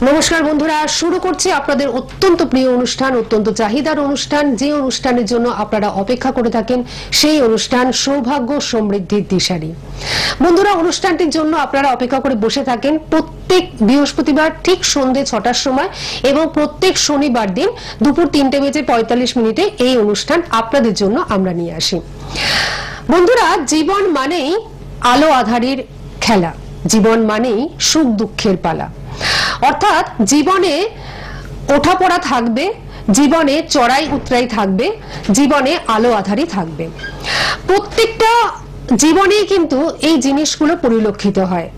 নমস্কার বন্ধুরা, শুরু করছি আপনাদের অত্যন্ত প্রিয় অনুষ্ঠান, অত্যন্ত চাহিদার অনুষ্ঠান, যে অনুষ্ঠানের জন্য আপনারা অপেক্ষা করে থাকেন, সেই অনুষ্ঠান সৌভাগ্য সমৃদ্ধির দিশারি। বন্ধুরা, অনুষ্ঠানটির জন্য আপনারা অপেক্ষা করে বসে থাকেন প্রত্যেক বৃহস্পতিবার ঠিক সন্ধ্যে 6টার সময় এবং প্রত্যেক শনিবার দিন দুপুর 3:45 এই অনুষ্ঠান আপনাদের জন্য আমরা নিয়ে আসি। বন্ধুরা, জীবন মানেই আলো আঁধারির খেলা, জীবন মানেই সুখ দুঃখের পালা। অর্থাৎ জীবনে ওঠাপড়া থাকবে, জীবনে চড়াই উতরাই থাকবে, জীবনে আলো আঁধারি থাকবে। প্রত্যেকটা জীবনেই কিন্তু এই জিনিসগুলো পরিলক্ষিত হয়।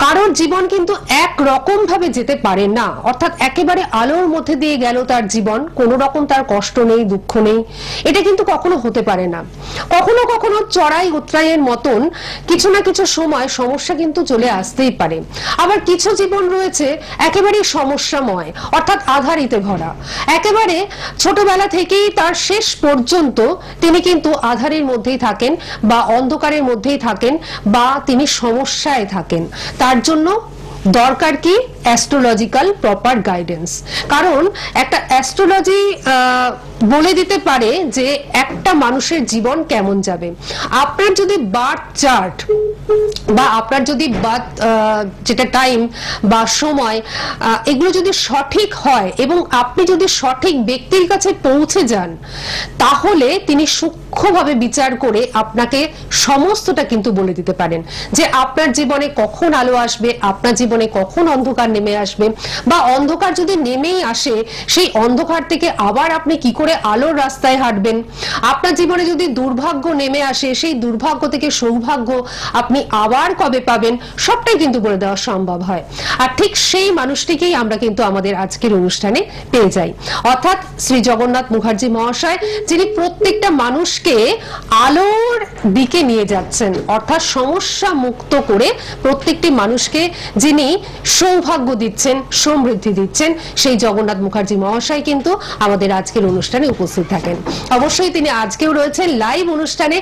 কারণ জীবন কিন্তু এক রকম ভাবে যেতে পারে না, অর্থাৎ একেবারে আলোর মধ্যে দিয়ে গেল তার জীবন, কোনো রকম তার কষ্ট নেই, দুঃখ নেই, এটা কিন্তু কখনো হতে পারে না। কখনো কখনো চড়াই উতরাইয়ের মতন কিছু না কিছু সময় সমস্যা কিন্তু চলে আসতেই পারে। আবার কিছু জীবন রয়েছে একেবারে সমস্যাময়, অর্থাৎ আধারিতে ভরা। একেবারে ছোটবেলা থেকেই তার শেষ পর্যন্ত তিনি কিন্তু আধারের মধ্যেই থাকেন বা অন্ধকারের মধ্যেই থাকেন বা তিনি সমস্যায় থাকেন। তার জন্য দরকার কি অ্যাস্ট্রোলজিক্যাল প্রপার গাইডেন্স। কারণ একটা অ্যাস্ট্রোলজি বলে দিতে পারে যে একটা মানুষের জীবন কেমন যাবে। আপনার যদি বার্থ চার্ট বা আপনার যদি বার্থ যেটা টাইম বা সময়, এগুলো যদি সঠিক হয় এবং আপনি যদি সঠিক ব্যক্তির কাছে পৌঁছে যান, তাহলে তিনি সূক্ষ্মভাবে বিচার করে আপনাকে সমস্তটা কিন্তু বলে দিতে পারেন যে আপনার জীবনে কখন আলো আসবে, আপনার জীবনে কখন অন্ধকার নেমে আসবে, বা অন্ধকার যদি নেমেই আসে সেই অন্ধকার থেকে আবার আপনি কি করে আলোর রাস্তায় হাঁটবেন। আপনার জীবনে যদি দুর্ভাগ্য নেমে আসে, সেই দুর্ভাগ্য থেকে সৌভাগ্য আপনি আবার কবে পাবেন, সবটাই কিন্তু বলে দেওয়া সম্ভব হয়। আর ঠিক সেই মানুষটিকেই আমরা কিন্তু আমাদের আজকের অনুষ্ঠানে পেয়ে যাই, অর্থাৎ শ্রী জগন্নাথ মুখার্জি মহাশয়, যিনি প্রত্যেকটা মানুষকে আলোর দিকে নিয়ে যাচ্ছেন, অর্থাৎ সমস্যা মুক্ত করে প্রত্যেকটি মানুষকে যিনি সৌভাগ্য দিচ্ছেন, সমৃদ্ধি দিচ্ছেন, সেই জগন্নাথ মুখার্জি মহাশয় কিন্তু আমাদের আজকের অনুষ্ঠানে উপস্থিত থাকেন। অবশ্যই তিনি আজকেও রয়েছেন লাইভ অনুষ্ঠানে,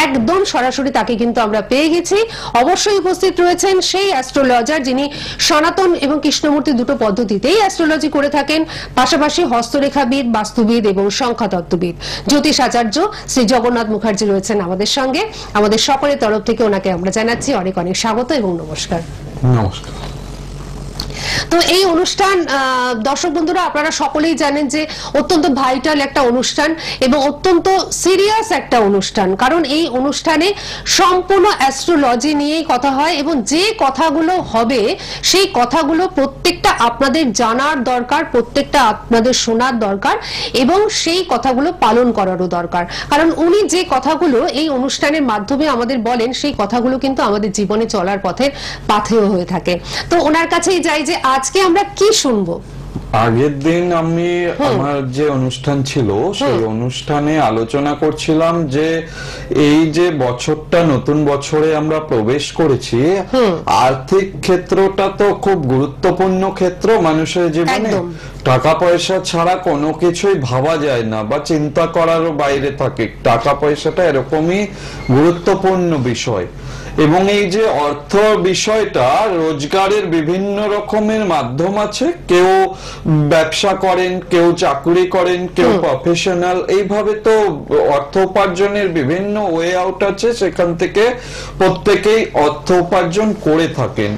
একদম সরাসরি তাকে কিন্তু আমরা পেয়ে গেছি। অবশ্যই উপস্থিত রয়েছেন সেই অ্যাস্ট্রোলজার যিনি সনাতন এবং কৃষ্ণমূর্তি দুটো পদ্ধতিতেই অ্যাস্ট্রোলজি করে থাকেন, পাশাপাশি হস্তরেখাবিদ, বাস্তুবিদ এবং সংখ্যাতত্ত্ববিদ জ্যোতিষ আচার্য শ্রী জগন্নাথ মুখার্জি রয়েছেন আমাদের সঙ্গে। আমাদের সকলের তরফ থেকে ওনাকে আমরা জানাচ্ছি অনেক অনেক স্বাগত এবং নমস্কার। নমস্কার। তো এই অনুষ্ঠান দর্শক বন্ধুরা, আপনারা সকলেই জানেন যে অত্যন্ত ভাইটাল একটা অনুষ্ঠান এবং অত্যন্ত সিরিয়াস একটা অনুষ্ঠান। কারণ এই অনুষ্ঠানে সম্পূর্ণ অ্যাস্ট্রোলজি নিয়েই কথা হয় এবং যে কথাগুলো হবে সেই কথাগুলো প্রত্যেকটা আপনাদের জানার দরকার, প্রত্যেকটা আপনাদের শোনার দরকার এবং সেই কথাগুলো পালন করারও দরকার। কারণ উনি যে কথাগুলো এই অনুষ্ঠানের মাধ্যমে আমাদের বলেন, সেই কথাগুলো কিন্তু আমাদের জীবনে চলার পথের পাথেয় হয়ে থাকে। তো ওনার কাছেই যাই যে আজকে আমরা কি শুনবো। আগের দিন আমি আমার যে অনুষ্ঠান ছিল সেই অনুষ্ঠানে আলোচনা করছিলাম যে এই যে বছরটা, নতুন বছরে আমরা প্রবেশ করেছি, আর্থিক ক্ষেত্রটা তো খুব গুরুত্বপূর্ণ ক্ষেত্র মানুষের জীবনে। টাকা পয়সা ছাড়া কোনো কিছুই ভাবা যায় না বা চিন্তা করারও বাইরে থাকে। টাকা পয়সাটা এরকমই গুরুত্বপূর্ণ বিষয়। এবং এই যে অর্থ বিষয়টা, রোজগারের বিভিন্ন রকমের মাধ্যম আছে। কেউ ব্যবসা করেন, কেউ চাকরি করেন, কেউ প্রফেশনাল, এইভাবে তো অর্থ উপার্জনের বিভিন্ন ওয়ে আউট আছে, সেখান থেকে প্রত্যেকেই অর্থ উপার্জন করে থাকেন।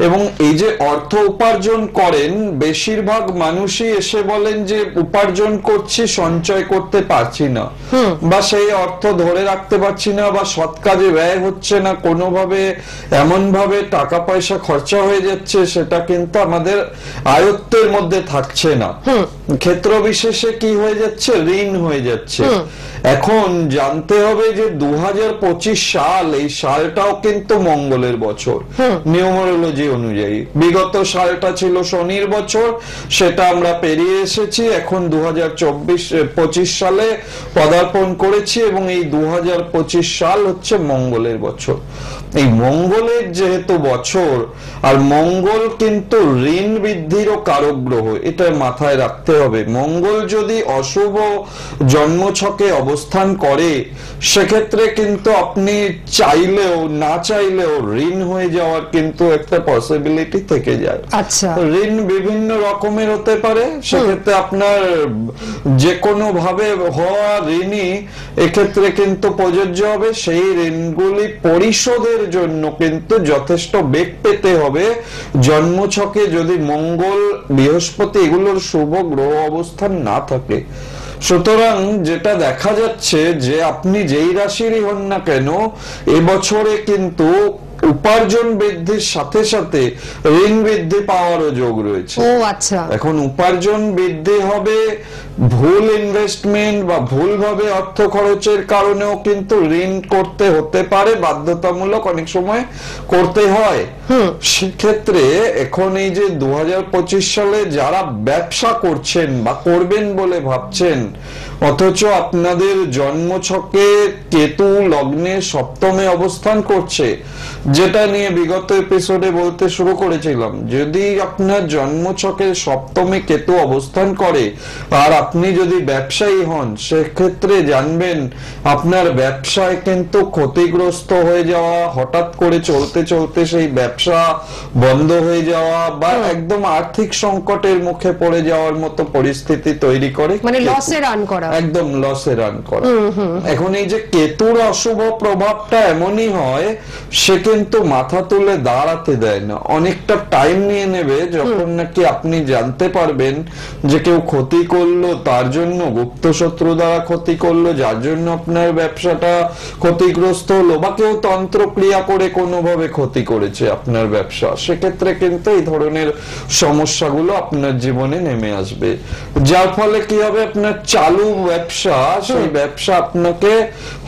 এবং এই যে অর্থ উপার্জন করেন, বেশিরভাগ মানুষই এসে বলেন যে উপার্জন করছি, সঞ্চয় করতে পারছি না, বা সেই অর্থ ধরে রাখতে পারছি না, বা সৎ কাজে ব্যয় হচ্ছে না, কোনোভাবে এমন ভাবে টাকা পয়সা খরচা হয়ে যাচ্ছে সেটা কিন্তু আমাদের আয়ত্তের মধ্যে থাকছে না। ক্ষেত্র বিশেষে কি হয়ে যাচ্ছে, ঋণ হয়ে যাচ্ছে। এখন জানতে হবে যে 2025 সাল, এই সালটাও কিন্তু মঙ্গলের বছর নিউমারোলজি অনুযায়ী। বিগত সালটা ছিল শনির বছর, সেটা আমরা পেরিয়ে এসেছি। এখন 2025 সালে পদার্পণ করেছি এবং এই 2025 সাল হচ্ছে মঙ্গলের বছর। এই মঙ্গলের যেহেতু বছর, আর মঙ্গল কিন্তু ঋণ বৃদ্ধিরও কারক গ্রহ, এটা মাথায় রাখতে হবে। মঙ্গল যদি অশুভ জন্মছকে অবস্থান করে, সেক্ষেত্রে কিন্তু আপনি চাইলেও না চাইলেও ঋণ হয়ে যাওয়ার কিন্তু একটা পসিবিলিটি থেকে যায়। আচ্ছা, ঋণ বিভিন্ন রকমের হতে পারে, সেক্ষেত্রে আপনার যে কোনো ভাবে হওয়া ঋণই এক্ষেত্রে কিন্তু প্রযোজ্য হবে। সেই ঋণগুলি পরিশোধের জন্য কিন্তু যথেষ্ট বেগ পেতে হবে জন্মছকে যদি মঙ্গল, বৃহস্পতি এগুলোর শুভ গ্রহ অবস্থান না থাকে। সুতরাং যেটা দেখা যাচ্ছে যে আপনি যেই রাশিরই হন না কেন, এবছরে কিন্তু উপার্জন বৃদ্ধির সাথে সাথে ঋণ বৃদ্ধি পাওয়ারও যোগ রয়েছে। ও আচ্ছা, এখন উপার্জন বৃদ্ধি হবে, ভুল ইনভেস্টমেন্ট বা ভুলভাবে অর্থ খরচের কারণেও কিন্তু ঋণ করতে হতে পারে, বাধ্যতামূলক অনেক সময় করতে হয়। সেক্ষেত্রে এখন এই যে 2025 সালে যারা ব্যবসা করছেন বা করবেন বলে ভাবছেন, অথচ আপনাদের জন্মছকে কেতু লগ্নে সপ্তমে অবস্থান করছে, যেটা নিয়ে বিগত এপিসোডে বলতে শুরু করেছিলাম, যদি আপনার জন্মছকে সপ্তমে কেতু অবস্থান করে আর আপনি যদি ব্যবসায়ী হন, সেক্ষেত্রে জানবেন আপনার ব্যবসায় কিন্তু ক্ষতিগ্রস্ত হয়ে যাওয়া, হঠাৎ করে চলতে চলতে সেই ব্যবসা বন্ধ হয়ে যাওয়া বা একদম আর্থিক সংকটের মুখে পড়ে যাওয়ার মতো পরিস্থিতি তৈরি করে, মানে লসে রান করা, একদম লসে রান করা। এখন এই যে কেতুর অশুভ প্রভাবটা এমনই হয়, সে কিন্তু মাথা তুলে দাঁড়াতে দেয় না, অনেকটা টাইম নিয়ে নেবে যখন নাকি আপনি জানতে পারবেন যে কেউ ক্ষতি করলো, তার জন্য গুপ্ত শত্রু দ্বারা ক্ষতি করলো, যার জন্য আপনার ব্যবসাটা ক্ষতিগ্রস্ত হলো, বা কেউ তন্ত্রক্রিয়া করে কোনোভাবে ক্ষতি করেছে আপনার ব্যবসা। সেক্ষেত্রে কিন্তু এই ধরনের সমস্যাগুলো আপনার জীবনে নেমে আসবে, যার ফলে কি হবে, আপনার চালু ব্যবসা, সেই ব্যবসা আপনাকে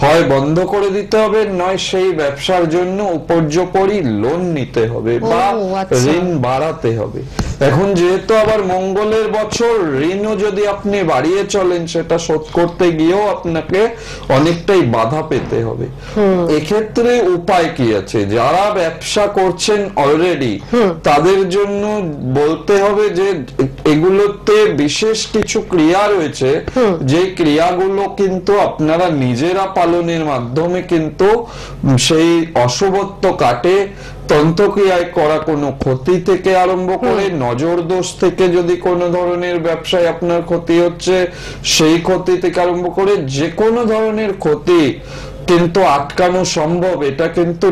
হয় বন্ধ করে দিতে হবে, নয় সেই ব্যবসার জন্য উপর্যুপরি লোন নিতে হবে বা ঋণ বাড়াতে হবে। এখন যেহেতু আবার মঙ্গলের বছর, ঋণও যদি আপনি বাড়িয়ে চলেন, সেটা শোধ করতে গিয়েও আপনাকে অনেকটাই বাধা পেতে হবে। এক্ষেত্রে উপায় কি আছে? যারা ব্যবসা করছেন অলরেডি, তাদের জন্য বলতে হবে যে এগুলোতে বিশেষ কিছু ক্রিয়া রয়েছে, যে ক্রিয়াগুলো কিন্তু আপনারা নিজেরা পালনের মাধ্যমে কিন্তু সেই অশুভত্ব কাটে। তন্ত্রক্রিয়ায় করা কোনো ক্ষতি থেকে আরম্ভ করে, নজর দোষ থেকে যদি কোনো ধরনের ব্যবসায় আপনার ক্ষতি হচ্ছে, সেই ক্ষতি থেকে আরম্ভ করে যে কোনো ধরনের ক্ষতি কিন্তু আটকানো সম্ভব। এটা কিন্তু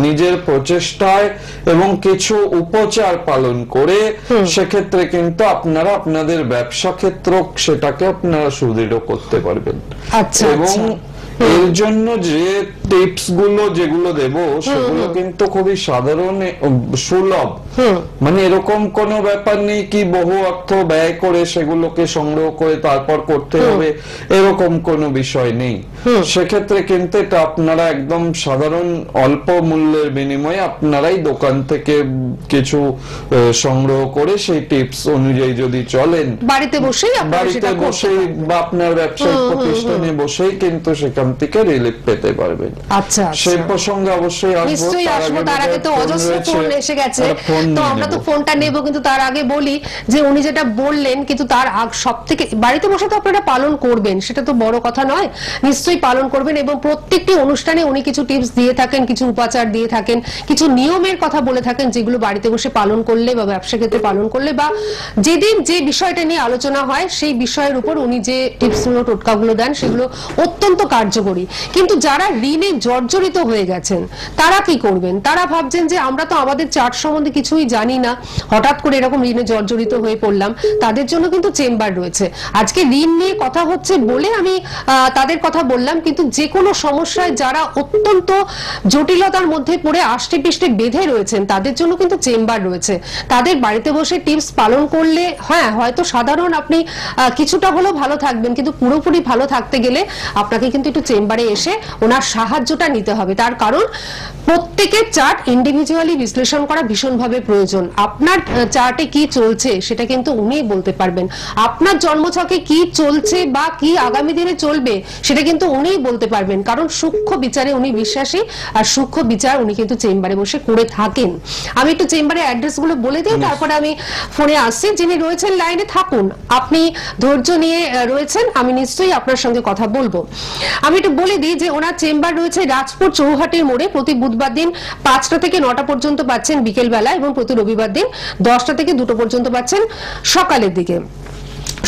নিজের প্রচেষ্টায় এবং কিছু উপচার পালন করে, সেক্ষেত্রে কিন্তু আপনারা আপনাদের ব্যবসা ক্ষেত্র সেটাকে আপনারা সুদৃঢ় করতে পারবেন। এবং এর জন্য যে টিপস গুলো যেগুলো দেব, সেগুলো কিন্তু খুবই সাধারণ, সুলভ, মানে এরকম কোনো ব্যাপার নেই কি বহু অর্থ ব্যয় করে সেগুলোকে সংগ্রহ করে তারপর করতে হবে, এরকম কোনো বিষয় নেই। সেক্ষেত্রে কিন্তু এটা আপনারা একদম সাধারণ অল্প মূল্যের বিনিময়ে আপনারাই দোকান থেকে কিছু সংগ্রহ করে সেই টিপস অনুযায়ী যদি চলেন, বাড়িতে বসেই বা আপনার ব্যবসায়িক প্রতিষ্ঠানে বসেই কিন্তু সেখান থেকে রিলিফ পেতে পারবেন। আচ্ছা, সেই প্রসঙ্গে অবশ্যই আসবো। তার আগে তো অজস্র ফোন এসে গেছে, তো আমরা তো ফোনটা নেব, কিন্তু তার আগে বলি যে উনি যেটা বললেন, কিন্তু তার সবথেকে বাড়িতে বসে তো আপনারা পালন করবেন, সেটা তো বড় কথা নয়, নিশ্চয়ই পালন করবেন। এবং প্রত্যেকটি অনুষ্ঠানে উনি কিছু টিপস দিয়ে থাকেন, কিছু উপাচার দিয়ে থাকেন, কিছু নিয়মের কথা বলে থাকেন, যেগুলো বাড়িতে বসে পালন করলে বা ব্যবসা ক্ষেত্রে পালন করলে বা যেদিন যে বিষয়টা নিয়ে আলোচনা হয় সেই বিষয়ের উপর উনি যে টিপসগুলো, টোটকাগুলো দেন, সেগুলো অত্যন্ত কার্যকরী। কিন্তু যারা ঋণে জর্জরিত হয়ে গেছেন, তারা কি করবেন? তারা ভাবছেন যে আমরা তো আমাদের চার্ট সম্বন্ধে কিছুই জানি না, হঠাৎ করে এরকম ঋণে জর্জরিত হয়ে পড়লাম। তাদের জন্য কিন্তু চেম্বার রয়েছে। আজকে ঋণ নিয়ে কথা হচ্ছে বলে আমি তাদের কথা বললাম, কিন্তু যে কোনো সমস্যায় যারা অত্যন্ত জটিলতার মধ্যে পড়ে আষ্টে পিষ্টে বেঁধে রয়েছেন, তাদের জন্য কিন্তু চেম্বার রয়েছে। তাদের বাড়িতে বসে টিপস পালন করলে, হ্যাঁ, হয়তো সাধারণ আপনি কিছুটা হলেও ভালো থাকবেন, কিন্তু পুরোপুরি ভালো থাকতে গেলে আপনাকে কিন্তু একটু চেম্বারে এসে ওনার সাহায্যটা নিতে হবে। তার কারণ প্রত্যেকের চার্ট ইন্ডিভিজুয়ালি বিশ্লেষণ করা ভীষণভাবে প্রয়োজন। আপনার চার্টে কি চলছে সেটা কিন্তু উনিই বলতে পারবেন। আপনার জন্মছকে কি চলছে বা কি আগামী দিনে চলবে সেটা কিন্তু উনিই বলতে পারবেন, কারণ সূক্ষ্ম বিচারে উনি বিশ্বাসী, আর সূক্ষ্ম বিচার উনি কিন্তু চেম্বারে বসে করে থাকেন। আমি একটু চেম্বারের অ্যাড্রেস গুলো বলে দিই, তারপরে আমি ফোনে আসছি। যিনি রয়েছেন লাইনে থাকুন, আপনি ধৈর্য নিয়ে রয়েছেন, আমি নিশ্চয়ই আপনার সঙ্গে কথা বলবো। আমি একটু বলে দিই যে ওনার চেম্বার রয়েছে রাজপুর চৌহাটির মোড়ে। প্রতি বুধবার দিন 5টা থেকে 9টা পর্যন্ত পাচ্ছেন বিকেল বেলা, এবং প্রতি রবিবার দিন 10টা থেকে 2টো পর্যন্ত পাচ্ছেন সকালের দিকে।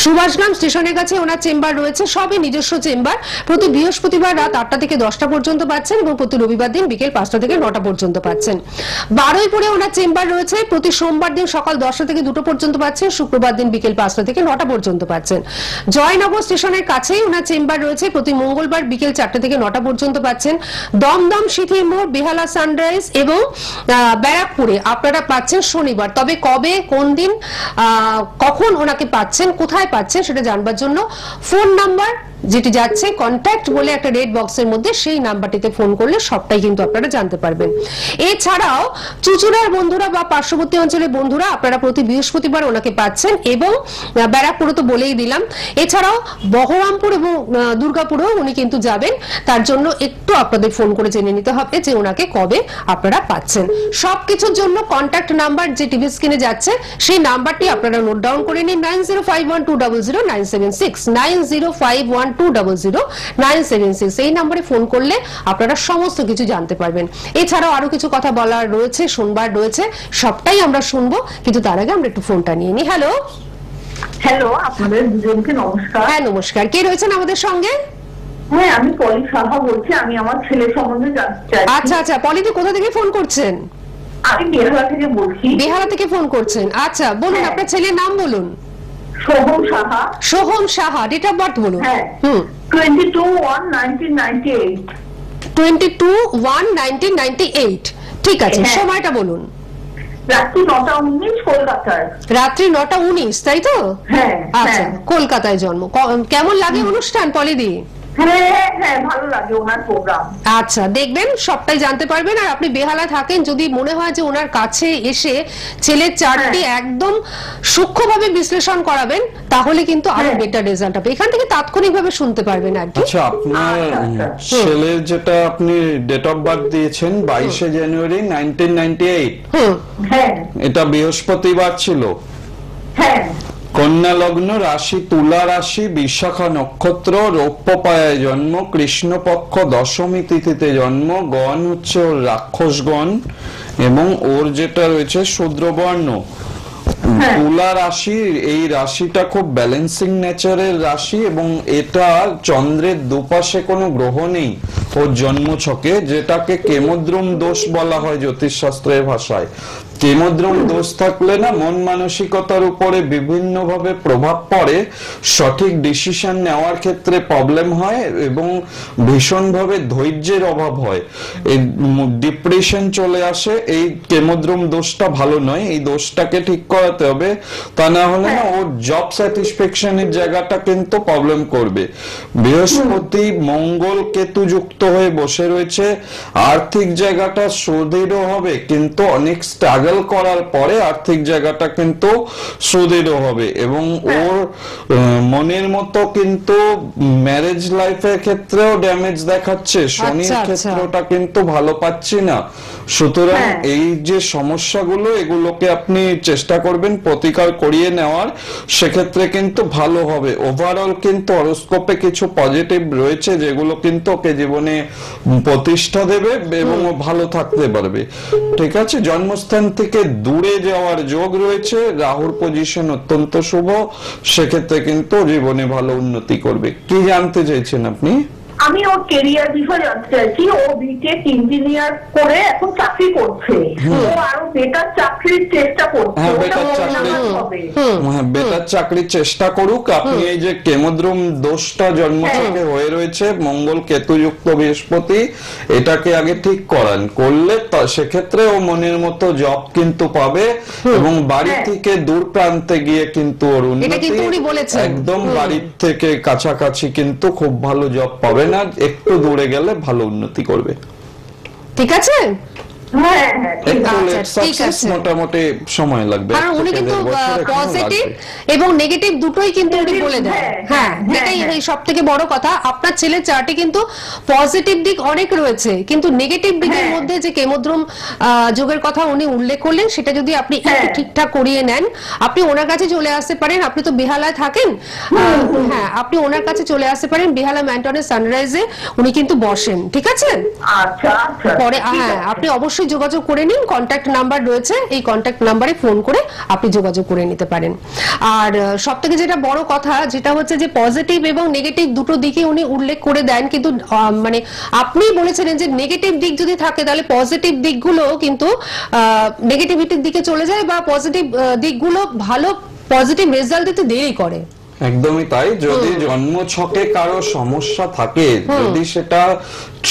সুভাষগ্রাম স্টেশনের কাছে ওনার চেম্বার রয়েছে, সবই নিজস্ব চেম্বার। প্রতি বৃহস্পতিবার রাত 8টা থেকে 10টা পর্যন্ত পাচ্ছেন, এবং প্রতি রবিবার দিন বিকেল 5টা থেকে 9টা পর্যন্ত পাচ্ছেন। বারুইপুরে ওনার চেম্বার রয়েছে, প্রতি সোমবার দিন সকাল 10টা থেকে 2টো পর্যন্ত পাচ্ছেন, শুক্রবার দিন বিকেল 5টা থেকে 9টা পর্যন্ত পাচ্ছেন। জয়নগর স্টেশনের কাছেই ওনার চেম্বার রয়েছে, প্রতি মঙ্গলবার বিকেল 4টা থেকে 9টা পর্যন্ত পাচ্ছেন। দমদম সিথি মোড়, বেহালা সানরাইজ এবং ব্যারাকপুরে আপনারা পাচ্ছেন শনিবার। তবে কবে, কোন দিন, কখন ওনাকে পাচ্ছেন, কোথায় পাচ্ছেন সেটা জানবার জন্য ফোন নাম্বার যেটি যাচ্ছে কন্ট্যাক্ট বলে একটা রেড বক্সের মধ্যে, সেই নাম্বারটিতে ফোন করলে সবটাই কিন্তু আপনারা জানতে পারবেন। এছাড়াও চুচুড়ার বন্ধুরা বা পার্শ্ববর্তী অঞ্চলের বন্ধুরা আপনারা প্রতি বৃহস্পতিবার ওনাকে পাচ্ছেন, এবং ব্যারাকপুরে তো বলেই দিলাম। এছাড়াও বহরমপুর এবং দুর্গাপুরেও উনি কিন্তু যাবেন, তার জন্য একটু আপনাদের ফোন করে জেনে নিতে হবে যে ওনাকে কবে আপনারা পাচ্ছেন। সবকিছুর জন্য কন্ট্যাক্ট নাম্বার যে টিভি স্ক্রিনে যাচ্ছে সেই নাম্বারটি আপনারা নোট ডাউন করে নিন, 9051200976, 9051200976। এই নম্বরে ফোন করলে আপনারা সমস্ত কিছু জানতে পারবেন। এছাড়াও আরো কিছু কথা বলার রয়েছে, শুনবার রয়েছে, সবটাই আমরা শুনবো, কিন্তু তার আগে আমরা একটু ফোনটা নিয়ে নিই। হ্যালো হ্যালো, আপনাদের দুজনকে নমস্কার। হ্যাঁ নমস্কার, কে রয়েছেন আমাদের সঙ্গে? হ্যাঁ, আমি পলি সাহা বলছি। আমি আমার ছেলে সম্বন্ধে জানতে চাই। আচ্ছা আচ্ছা, পলিদি কোথা থেকে ফোন করছেন? আমি বেহালা থেকে বলছি। বেহালা থেকে ফোন করছেন, আচ্ছা বলুন, হ্যাঁ। আপনার ছেলের নাম বলুন। Soham Saha. Soham Saha, date of birth বলুন। হ্যাঁ, 22/1/1998। 22/1/1998, ঠিক আছে। হ্যাঁ। সময়টা বলুন। রাত্রি 9:19 কলকাতায়। রাত্রি 9:19, তাই তো? হ্যাঁ আচ্ছা, হ্যাঁ কলকাতায় জন্ম। কেমন লাগে অনুষ্ঠান পলিদি? হ্যাঁ হ্যাঁ, ভালো লাগে ওনার প্রোগ্রাম। আচ্ছা, দেখবেন সবটাই জানতে পারবেন। আর আপনি বেহালা থাকেন, যদি মনে হয় যে ওনার কাছে এসে ছেলের চার্টটি একদম সূক্ষ্মভাবে বিশ্লেষণ করাবেন, তাহলে কিন্তু আরো বেটার রেজাল্ট হবে। এখান থেকে তাৎক্ষণিকভাবে শুনতে পারবেন আর কি। আচ্ছা, আপনার ছেলের যেটা আপনি ডেট অফ বার্থ দিয়েছেন 22শে জানুয়ারি 1998, হ্যাঁ এটা বৃহস্পতিবার ছিল। হ্যাঁ, কন্যা লগ্ন, রাশি তুলা রাশি, বিশাখা নক্ষত্র, রৌপ্য পায়ায় জন্ম, কৃষ্ণপক্ষ দশমী তিথিতে জন্ম, গণ হচ্ছে ওর রাক্ষসগণ, এবং ওর যেটা রয়েছে শূদ্রবর্ণ। তুলা রাশি, এই রাশিটা খুব ব্যালেন্সিং নেচারের রাশি, এবং এটা চন্দ্রের দুপাশে কোনো গ্রহ নেই ওর জন্মছকে, যেটাকে কেমদ্রুম দোষ বলা হয় জ্যোতিষশাস্ত্রের ভাষায়। কেমদ্রুম দোষ থাকলে না মন মানসিকতার উপরে বিভিন্ন ভাবে প্রভাব পড়ে, সঠিক ডিসিশন নেওয়ার ক্ষেত্রে প্রবলেম হয়, এবং ভীষণভাবে ধৈর্যের অভাব হয়, এই ডিপ্রেশন চলে আসে। এই কেমদ্রুম দোষটা ভালো নয়, এই দোষটাকে ঠিক করাতে হবে, তা না হলে না ওর জব স্যাটিসফ্যাকশনের জায়গাটা কিন্তু প্রবলেম করবে। বৃহস্পতি মঙ্গল কেতু যুক্ত হয়ে বসে রয়েছে, আর্থিক জায়গাটা সুদৃঢ় হবে, কিন্তু অনেক স্ট্রাগল করার পরে আর্থিক জায়গাটা কিন্তু সুদৃঢ় হবে। এবং ওর মনের মতো কিন্তু ম্যারেজ লাইফের ক্ষেত্রেও ড্যামেজ দেখাচ্ছে, শনির ক্ষেত্রটা কিন্তু ভালো পাচ্ছি না। সুতরাং এই যে সমস্যাগুলো, এগুলোকে আপনি চেষ্টা করবেন প্রতিকার করিয়ে নেওয়ার, সেক্ষেত্রে কিন্তু ভালো হবে। ওভারঅল কিন্তু হরোস্কোপে কিছু পজিটিভ রয়েছে, যেগুলো কিন্তু ওকে জীবনে প্রতিষ্ঠা দেবে এবং ও ভালো থাকতে পারবে। ঠিক আছে, জন্মস্থান থেকে দূরে যাওয়ার যোগ রয়েছে, রাহুর পজিশন অত্যন্ত শুভ, সেক্ষেত্রে কিন্তু জীবনে ভালো উন্নতি করবে। কি জানতে চাইছেন আপনি? আমি ওর কেরিয়ার বিষয়ে জানতে চাইছি। ও বিটেক ইঞ্জিনিয়ার করে এখন চাকরি করছে, ও আরো বেটার চাকরির চেষ্টা করছে। বেটার চাকরির চেষ্টা করুক। আপনি এই যে কেমদ্রুম দোষটা জন্মছকে হয়ে রয়েছে, মঙ্গল কেতু যুক্ত বৃহস্পতি, এটাকে আগে ঠিক করান, করলে সেক্ষেত্রে ও মনের মতো জব কিন্তু পাবে, এবং বাড়ি থেকে দূর প্রান্তে গিয়ে কিন্তু ওর উন্নতি, একদম বাড়ির থেকে কাছাকাছি কিন্তু খুব ভালো জব পাবে না, একটু দূরে গেলে ভালো উন্নতি করবে। ঠিক আছে, হ্যাঁ হ্যাঁ ঠিক একটু আছে। late আচ্ছা, ঠিক success, আছে। মোটামুটি সময় লাগবে, কারণ উনি কিন্তু পজিটিভ এবং নেগেটিভ দুটোই কিন্তু উনি বলে দেন। হ্যাঁ, এটাই সব থেকে বড় কথা। আপনার ছেলের চার্টে কিন্তু পজিটিভ দিক অনেক রয়েছে, কিন্তু নেগেটিভ দিকের হ্যাঁ। মধ্যে যে কেমোদ্রম যোগের কথা উনি উল্লেখ করলেন, সেটা যদি আপনি একটু হ্যাঁ। ঠিকঠাক করিয়ে নেন, আপনি ওনার কাছে চলে আসতে পারেন। আপনি তো বেহালায় থাকেন, হ্যাঁ, আপনি ওনার কাছে চলে আসতে পারেন। বেহালা ম্যান্টনের সানরাইজে উনি কিন্তু বসেন, ঠিক আছে? আচ্ছা আচ্ছা পরে ঠিক হ্যাঁ, আছে। আপনি অবশ্যই যোগাযোগ করে নিন। কন্ট্যাক্ট নাম্বার রয়েছে, এই কন্ট্যাক্ট নাম্বারে ফোন করে আপনি যোগাযোগ করে নিতে পারেন। আর সব থেকে যেটা বড় কথা, যেটা হচ্ছে যে পজিটিভ এবং নেগেটিভ দুটো দিকে উনি উল্লেখ করে দেন, কিন্তু মানে আপনি বলেছিলেন যে নেগেটিভ দিক যদি থাকে তাহলে পজিটিভ দিকগুলো কিন্তু নেগেটিভিটির দিকে চলে যায়, বা পজিটিভ দিকগুলো ভালো পজিটিভ রেজাল্ট দিতে দেরি করে। একদমই তাই। যদি জন্ম ছকে কারো সমস্যা থাকে, যদি সেটা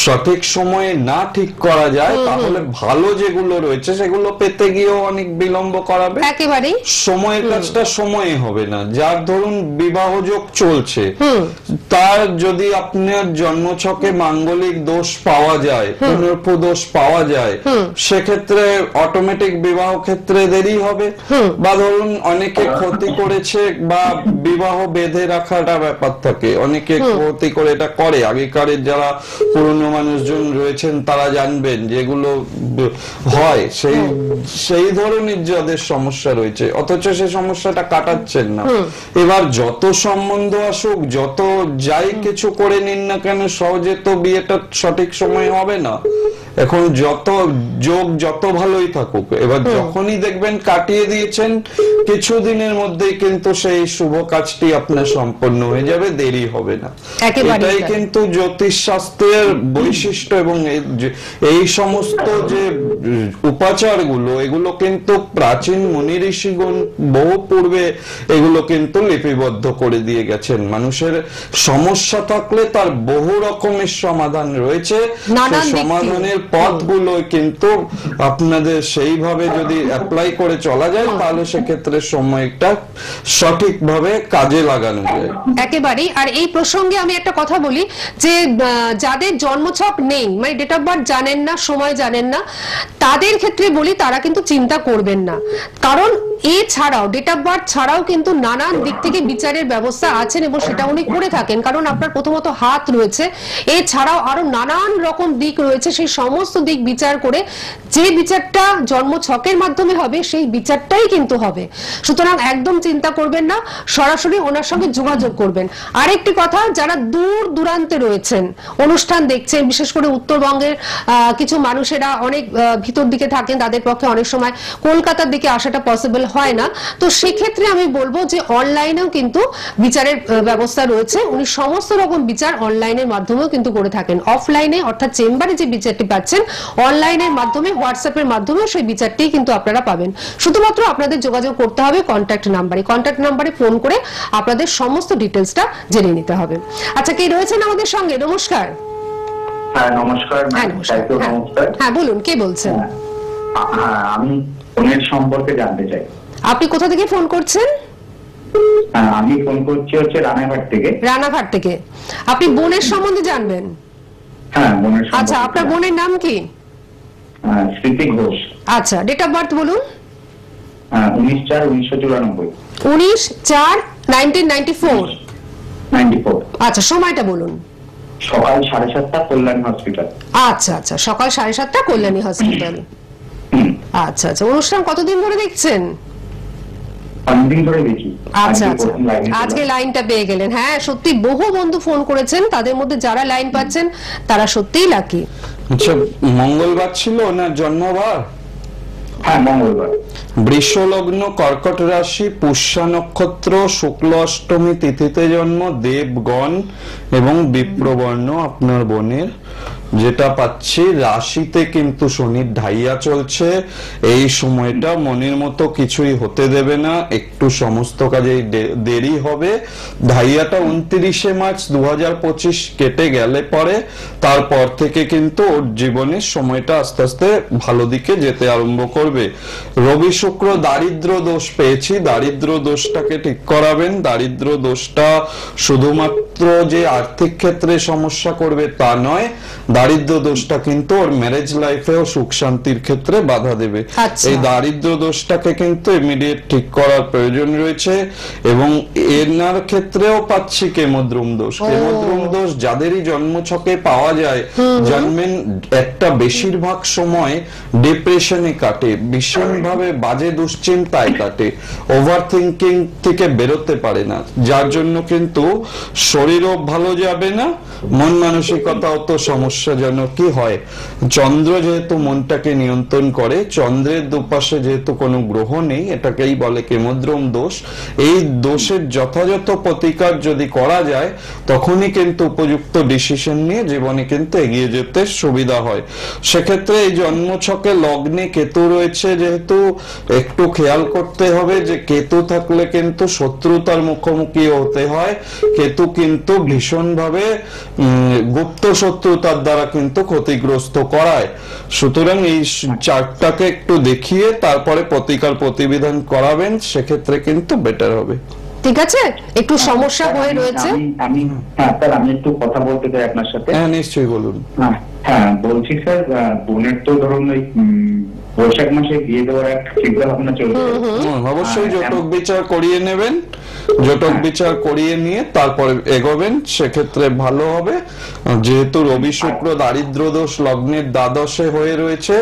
সঠিক সময়ে না ঠিক করা যায়, তাহলে ভালো যেগুলো রয়েছে সেগুলো পেতে গিয়েও অনেক বিলম্ব করাবে। একেবারেই সময়ের কাজটা সময়ে হবে না। যার ধরুন বিবাহ যোগ চলছে, তার যদি আপনার জন্মছকে মাঙ্গলিক দোষ পাওয়া যায়, পুনর্প দোষ পাওয়া যায়, সেক্ষেত্রে অটোমেটিক বিবাহ ক্ষেত্রে দেরি হবে। বা ধরুন অনেকে ক্ষতি করেছে, বা বিবাহ বেঁধে রাখাটা ব্যাপার থাকে, অনেকে ক্ষতি করে এটা করে। আগেকারের যারা পুরনো মানুষজন রয়েছেন তারা জানবেন যেগুলো হয়, সেই ধরনের যাদের সমস্যা রয়েছে, অথচ সেই সমস্যাটা কাটাচ্ছেন না। এবার যত সম্বন্ধ আসুক, যত যাই কিছু করে নিন না কেন, সহজে তো বিয়েটা সঠিক সময় হবে না। এখন যত যোগ যত ভালোই থাকুক, এবার যখনই দেখবেন কাটিয়ে দিয়েছেন, কিছুদিনের মধ্যেই কিন্তু সেই শুভ কাজটি আপনার সম্পন্ন হয়ে যাবে, দেরি হবে না। এটাই কিন্তু জ্যোতিষ শাস্ত্রের বৈশিষ্ট্য। এবং এই সমস্ত যে উপাচারগুলো, এগুলো কিন্তু প্রাচীন মুনি ঋষিগণ বহু পূর্বে এগুলো কিন্তু লিপিবদ্ধ করে দিয়ে গেছেন। মানুষের সমস্যা থাকলে তার বহু রকমের সমাধান রয়েছে, সমাধানের পথগুলো কিন্তু আপনাদের সেইভাবে যদি অ্যাপ্লাই করে চলা যায়, তাহলে সেক্ষেত্রে সময়টা সঠিকভাবে কাজে লাগানো যায়। একেবারেই। আর এই প্রসঙ্গে আমি একটা কথা বলি, যে যাদের জন্মছক নেই, মানে ডেট অফ বার্থ জানেন না, সময় জানেন না, তাদের ক্ষেত্রে বলি তারা কিন্তু চিন্তা করবেন না। কারণ এছাড়াও ডেট অফ বার্থ ছাড়াও কিন্তু নানান দিক থেকে বিচারের ব্যবস্থা আছেন, এবং সেটা উনি করে থাকেন। কারণ আপনার প্রথমত হাত রয়েছে, এছাড়াও আরো নানান রকম দিক রয়েছে। সেই সমস্ত দিক বিচার করে যে বিচারটা জন্ম ছকের মাধ্যমে হবে, সেই বিচারটাই কিন্তু হবে। সুতরাং একদম চিন্তা করবেন না, সরাসরি ওনার সঙ্গে যোগাযোগ করবেন। আরেকটি কথা, যারা দূর দূরান্তে রয়েছেন, অনুষ্ঠান দেখছেন, বিশেষ করে উত্তরবঙ্গের কিছু মানুষেরা অনেক ভিতর দিকে থাকেন, তাদের পক্ষে অনেক সময় কলকাতার দিকে আসাটা পসিবল হয় না। তো সেক্ষেত্রে আমি বলবো যে অনলাইনেও কিন্তু বিচারের ব্যবস্থা রয়েছে। উনি সমস্ত রকম বিচার অনলাইনের মাধ্যমেও কিন্তু করে থাকেন। অফলাইনে অর্থাৎ চেম্বারে যে বিচারটি পাচ্ছেন, অনলাইনের মাধ্যমে, হোয়াটসঅ্যাপের মাধ্যমে সেই বিচারটি কিন্তু আপনারা পাবেন। শুধুমাত্র আপনাদের যোগাযোগ করতে হবে কন্ট্যাক্ট নাম্বারে ফোন করে আপনাদের সমস্ত ডিটেলসটা জেনে নিতে হবে। আচ্ছা, কে রয়েছেন আমাদের সঙ্গে? নমস্কার। হ্যাঁ নমস্কার। হ্যাঁ বলুন, কে বলছেন? হ্যাঁ, আমি ফোনের সম্পর্কে জানতে চাই। আপনি কোথা থেকে ফোন করছেন? আমি ফোন করছি হচ্ছে রানাঘাট থেকে। রানাঘাট থেকে। আপনি বোনের সম্বন্ধে জানবেন? হ্যাঁ, বোনের। আচ্ছা, আপনার বোনের নাম কি? স্মৃতি ঘোষ। আচ্ছা, ডেট অফ বার্থ বলুন। 19/4/1994। 19/4/1994। আচ্ছা, সময়টা বলুন। সকাল 7:30 কল্যাণী হসপিটাল। আচ্ছা আচ্ছা, সকাল 7:30 কল্যাণী হসপিটাল। আচ্ছা আচ্ছা, অনুষ্ঠান কতদিন ধরে দেখছেন? অনেকদিন ধরে দেখি। আচ্ছা আচ্ছা, আজকে লাইনটা পেয়ে গেলেন। হ্যাঁ, সত্যি বহু বন্ধু ফোন করেছেন, তাদের মধ্যে যারা লাইন পাচ্ছেন তারা সত্যিই লাকি। আচ্ছা, মঙ্গলবার ছিল না জন্মবার? হ্যাঁ, মঙ্গলবার। বৃষ লগ্ন, কর্কট রাশি, পুষ্যা নক্ষত্র, শুক্ল অষ্টমী তিথিতে জন্ম, দেবগণ এবং বিপ্রবর্ণ আপনার বোনের। যেটা পাচ্ছি, রাশিতে কিন্তু শনির ঢাইয়া চলছে। এই সময়টা মনের মতো কিছুই হতে দেবে না, একটু সমস্ত কাজেই দেরি হবে। ঢাইয়াটা 29 মার্চ 2025 কেটে গেলে পরে, তারপর থেকে কিন্তু ওর জীবনের সময়টা আস্তে আস্তে ভালো দিকে যেতে আরম্ভ করবে। রবি শুক্র দারিদ্র দোষ পেয়েছি, দারিদ্র দোষটাকে ঠিক করাবেন। দারিদ্র দোষটা শুধুমাত্র শুধুমাত্র যে আর্থিক ক্ষেত্রে সমস্যা করবে তা নয়, দারিদ্র দোষটা কিন্তু ওর ম্যারেজ লাইফেও সুখ শান্তির ক্ষেত্রে বাধা দেবে। এই দারিদ্র দোষটাকে কিন্তু ইমিডিয়েট ঠিক করার প্রয়োজন রয়েছে। এবং এনার ক্ষেত্রেও পাচ্ছি কেমদ্রুম দোষ। কেমদ্রুম দোষ যাদেরই জন্মছকে পাওয়া যায়, জন্মেন একটা বেশিরভাগ সময় ডিপ্রেশনে কাটে, ভীষণভাবে বাজে দুশ্চিন্তায় কাটে, ওভার থিঙ্কিং থেকে বেরোতে পারে না, যার জন্য কিন্তু শরীরও ভালো যাবে না, মন মানসিকতাও তো সমস্যাজনকই হয়। চন্দ্র যেহেতু মনটাকে নিয়ন্ত্রণ করে, চন্দ্রের দুপাশে যেহেতু কোনো গ্রহ নেই, এটাকেই বলে কেমদ্রুম দোষ। এই দোষের যথাযথ প্রতিকার যদি করা যায়, তখনই কিন্তু উপযুক্ত ডিসিশন নিয়ে জীবনে কিন্তু এগিয়ে যেতে সুবিধা হয়। সেক্ষেত্রে এই জন্মছকে লগ্নে কেতু রয়েছে যেহেতু, একটু খেয়াল করতে হবে যে কেতু থাকলে কিন্তু শত্রুতার মুখোমুখি হতে হয়। কেতু কিন্তু ভীষণভাবে গুপ্ত শত্রুতার দ্বারা কিন্তু ক্ষতিগ্রস্ত করায়। সুতরাং এই চার্টটাকে একটু দেখিয়ে তারপরে প্রতিকার প্রতিবিধান করাবেন, সেক্ষেত্রে কিন্তু বেটার হবে। ঠিক আছে, একটু সমস্যা হয়ে রয়েছে। আমি স্যার আমি একটু কথা বলতে চাই আপনার সাথে। হ্যাঁ, নিশ্চয়ই বলুন। হ্যাঁ বলছি স্যার, বোনের তো ধরুন ওই বৈশাখ মাসে বিয়ে দেওয়ার একটা চিন্তা ভাবনা চলছে। অবশ্যই জটক বিচার করিয়ে নেবেন, জটক বিচার করিয়ে নিয়ে তারপরে এগোবেন, সেক্ষেত্রে ভালো হবে। যেহেতু রবি শুক্র দারিদ্র দোষ লগ্নের দ্বাদশে হয়ে রয়েছে,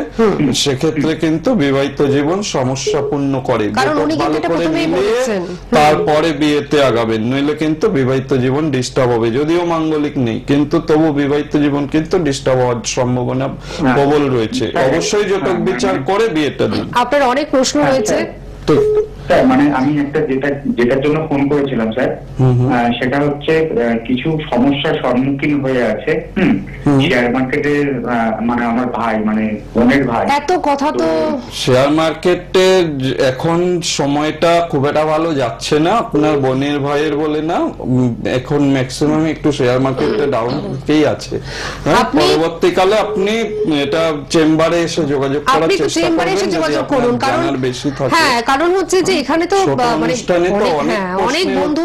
সেক্ষেত্রে কিন্তু বিবাহিত জীবন সমস্যাপূর্ণ করে। ভালো করে মিলিয়ে তারপরে বিয়েতে আগাবেন, নইলে কিন্তু বিবাহিত জীবন ডিস্টার্ব হবে। যদিও মাঙ্গলিক নেই, কিন্তু তবু বিবাহিত জীবন কিন্তু ডিস্টার্ব হওয়ার সম্ভাবনা প্রবল রয়েছে। অবশ্যই জটক বিচার করে বিয়েটা দিন। আপনার অনেক প্রশ্ন রয়েছে। স্যার মানে আমি একটা যেটার জন্য ফোন করেছিলাম স্যার, সেটা হচ্ছে কিছু সমস্যার সম্মুখীন হয়ে আছে শেয়ার মার্কেটের, মানে আমার ভাই মানে বোনের ভাই। এত কথা তো শেয়ার মার্কেটে এখন সময়টা খুব একটা ভালো যাচ্ছে না, আপনার বোনের ভাইয়ের বলে না, এখন ম্যাক্সিমাম একটু শেয়ার মার্কেটে ডাউন হতেই আছে। পরবর্তীকালে আপনি এটা চেম্বারে এসে যোগাযোগ করার চেষ্টা করবেন, কারণ বেশি থাকে। হ্যাঁ, কারণ হচ্ছে যে এখানে তো মানে অনেক বন্ধু,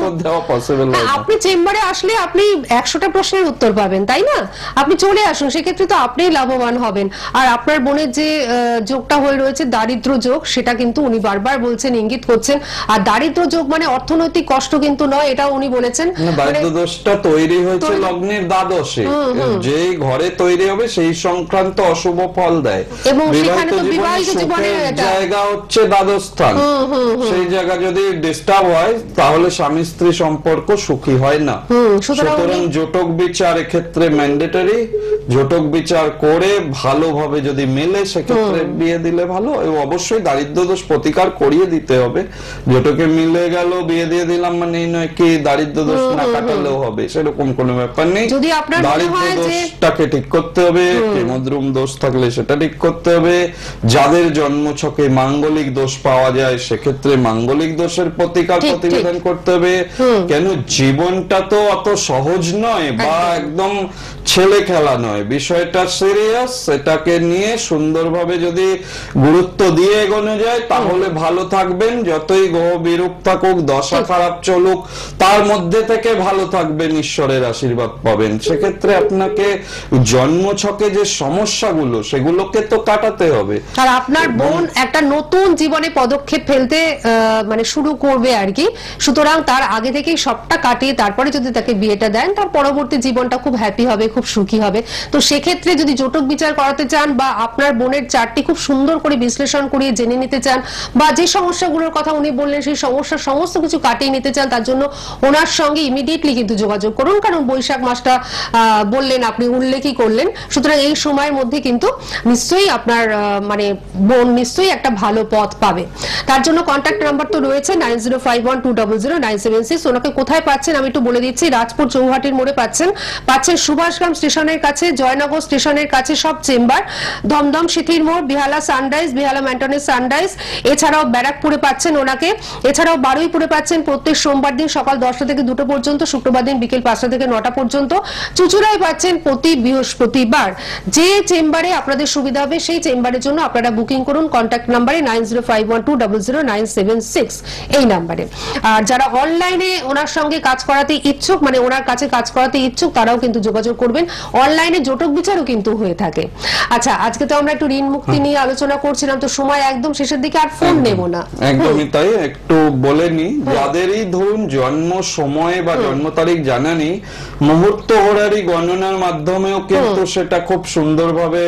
আপনি চেম্বারে আসলে আপনি 100টা প্রশ্নের উত্তর পাবেন, তাই না? আপনি চলে আসুন, সেক্ষেত্রে তো আপনিই লাভবান হবেন। আর আপনার বোনের যে যোগটা হয়ে রয়েছে দারিদ্র যোগ, সেটা কিন্তু উনি বারবার বলছেন, ইঙ্গিত করছেন। আর দারিদ্র যোগ মানে অর্থনৈতিক কষ্ট কিন্তু নয়, এটা উনি বলেছেন। দারিদ্র দোষটা তৈরি হয়েছে লগ্নের দ্বাদশে, যে ঘরে তৈরি হবে সেই সংক্রান্ত অশুভ ফল দেয়। এবং সেখানে তো বিবাহিত জীবনের জায়গা হচ্ছে দ্বাদশ স্থান, সেই জায়গা যদি ডিস্টার্ব হয় তাহলে স্বামী স্ত্রী সম্পর্ক সুখী হয় না। সুতরাং জটক বিচার এক্ষেত্রে ম্যান্ডেটরি। জটক বিচার করে ভালোভাবে যদি মেলে, সেক্ষেত্রে বিয়ে দিলে ভালো। এবং অবশ্যই দারিদ্র দোষ প্রতিকার করিয়ে দিতে হবে। জটকে মিলে গেল, বিয়ে দিয়ে দিলাম মানে এই নয় কি দারিদ্র দোষ না কাটালেও হবে, সেরকম কোনো ব্যাপার নেই। দারিদ্র দোষটাকে ঠিক করতে হবে, কেমদ্রুম দোষ থাকলে সেটা ঠিক করতে হবে। যাদের জন্মছকে মাঙ্গলিক দোষ পাওয়া যায়, সেক্ষেত্রে মাঙ্গলিক দোষের প্রতিকার প্রতিবিধান করতে হবে। কেন জীবনটা তো অত সহজ নয় বা একদম ছেলে খেলা নয়, বিষয়টা সিরিয়াস। সেটাকে নিয়ে সুন্দরভাবে যদি গুরুত্ব দিয়ে এগোনো যায় তাহলে ভালো থাকবেন। যতই গ্রহ বিরূপ থাকুক, দশা খারাপ চলুক, তার মধ্যে থেকে ভালো থাকবেন, ঈশ্বরের আশীর্বাদ পাবেন। সেক্ষেত্রে আপনাকে জন্মছকে যে সমস্যাগুলো, সেগুলোকে তো কাটাতে হবে। আর আপনার বোন একটা নতুন জীবনে পদক্ষেপ ফেলতে মানে শুরু করবে আর কি। সুতরাং তার আগে থেকেই সবটা কাটিয়ে তারপরে যদি তাকে বিয়েটা দেন, তার পরবর্তী জীবনটা খুব হ্যাপি হবে, খুব সুখী হবে। তো সেক্ষেত্রে যদি জটক বিচার করাতে চান বা আপনার বোনের চারটি খুব সুন্দর করে বিশ্লেষণ করিয়ে জেনে নিতে চান, বা যে সমস্যাগুলোর কথা উনি বললেন সেই সমস্যার সমস্ত কিছু কাটিয়ে নিতে চান, তার জন্য ওনার সঙ্গে ইমিডিয়েটলি কিন্তু যোগাযোগ করুন। কারণ বৈশাখ মাসটা বললেন, আপনি উল্লেখই করলেন। সুতরাং এই সময়ের মধ্যে কিন্তু নিশ্চয়ই আপনার মানে বোন নিশ্চয়ই একটা ভালো পথ পাবে। তার জন্য কন্ট্যাক্ট নাম্বার তো রয়েছে 9051200976। ওনাকে কোথায় পাচ্ছেন আমি একটু বলে দিচ্ছি। রাজপুর চৌহাটির মোড়ে পাচ্ছেন সুভাষগ্রাম স্টেশনের কাছে, জয়নগর স্টেশনের কাছে সব চেম্বার, দমদম সিথির মোড়, বিহালা সানরাইজ, বিহালা ম্যান্টনের সানরাইজ। এছাড়াও ব্যারাকপুরে পাচ্ছেন ওনাকে। এছাড়াও বারুইপুরে পাচ্ছেন প্রত্যেক সোমবার দিন সকাল 10টা থেকে 2টো পর্যন্ত, শুক্রবার দিন বিকেল 5টা থেকে 9টা পর্যন্ত। চুচুড়ায় পাচ্ছেন প্রতি বৃহস্পতিবার। যে চেম্বারে আপনাদের সুবিধা হবে সেই চেম্বারের জন্য আপনারা বুকিং করুন কন্ট্যাক্ট নাম্বারে 9051200976। 076 এই নাম্বারে। আর যারা অনলাইনে ওনার সঙ্গে কাজ করাতে ইচ্ছুক, মানে ওনার কাছে কাজ করাতে ইচ্ছুক, তারাও কিন্তু যোগাযোগ করবেন। অনলাইনে জটক বিচারও কিন্তু হয়ে থাকে। আচ্ছা, আজকে তো আমরা একটু ঋণ মুক্তি নিয়ে আলোচনা করছিলাম, তো সময় একদম শেষের দিকে, আর ফোন নেব না। একদমই তাই। একটু বলে নি, যাদেরই ধরুন জন্ম সময় বা জন্ম তারিখ জানা নেই, মুহূর্ত হোরারি গণনার মাধ্যমেও কিন্তু সেটা খুব সুন্দরভাবে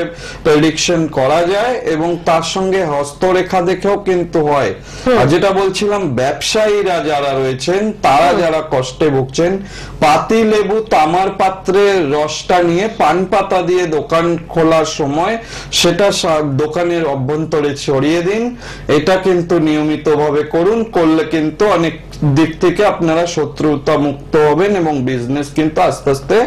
প্রেডিকশন করা যায় এবং তার সঙ্গে হস্তরেখা দেখেও কিন্তু হয়। আর যেটা বলছিলাম, ব্যবসায়ীরা যারা রয়েছেন, তারা যারা কষ্টে ভুগছেন, পাতি লেবু তামার পাত্রে রসটা নিয়ে পান পাতা দিয়ে দোকান খোলার সময় সেটা দোকানের অভ্যন্তরে ছড়িয়ে দিন। এটা কিন্তু নিয়মিতভাবে করুন, করলে কিন্তু অনেক দিক থেকে আপনারা শত্রুতা মুক্ত হবেন এবং বিজনেস কিন্তু আস্তে আস্তে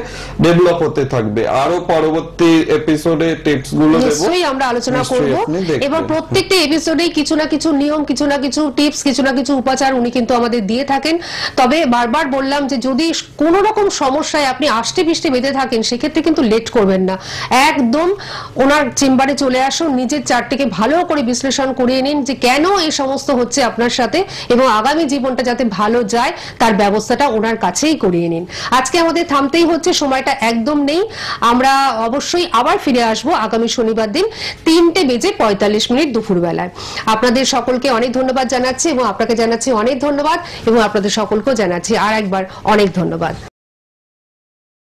ডেভেলপ হতে থাকবে। আরো পরবর্তী এপিসোডে টিপস গুলো দেব, নিশ্চয়ই আমরা আলোচনা করব। এবং প্রত্যেকটা এপিসোডে কিছু না কিছু নিয়ম, কিছু না কিছু টিপস, কিছু না কিছু উপাচার উনি কিন্তু আমাদের দিয়ে থাকেন। তবে বারবার বললাম যে যদি কোনো রকম সমস্যায় আপনি আষ্টে পৃষ্ঠে বেঁধে থাকেন, সেক্ষেত্রে কিন্তু লেট করবেন না, একদম ওনার চেম্বারে চলে আসুন, নিজের চার্টটিকে ভালো করে বিশ্লেষণ করিয়ে নিন যে কেন এই সমস্ত হচ্ছে আপনার সাথে, এবং আগামী জীবনটা যাতে ভালো যায় তার ব্যবস্থাটা ওনার কাছেই করিয়ে নিন। আজকে আমাদের থামতেই হচ্ছে, সময়টা একদম নেই। আমরা অবশ্যই আবার ফিরে আসবো আগামী শনিবার দিন 3:45 দুপুরবেলায়। আপনাদের সকলকে অনেক ধন্যবাদ জানাচ্ছি এবং আপনাকে জানাচ্ছি অনেক ধন্যবাদ, এবং আপনাদের সকলকেও জানাচ্ছি আর একবার অনেক ধন্যবাদ।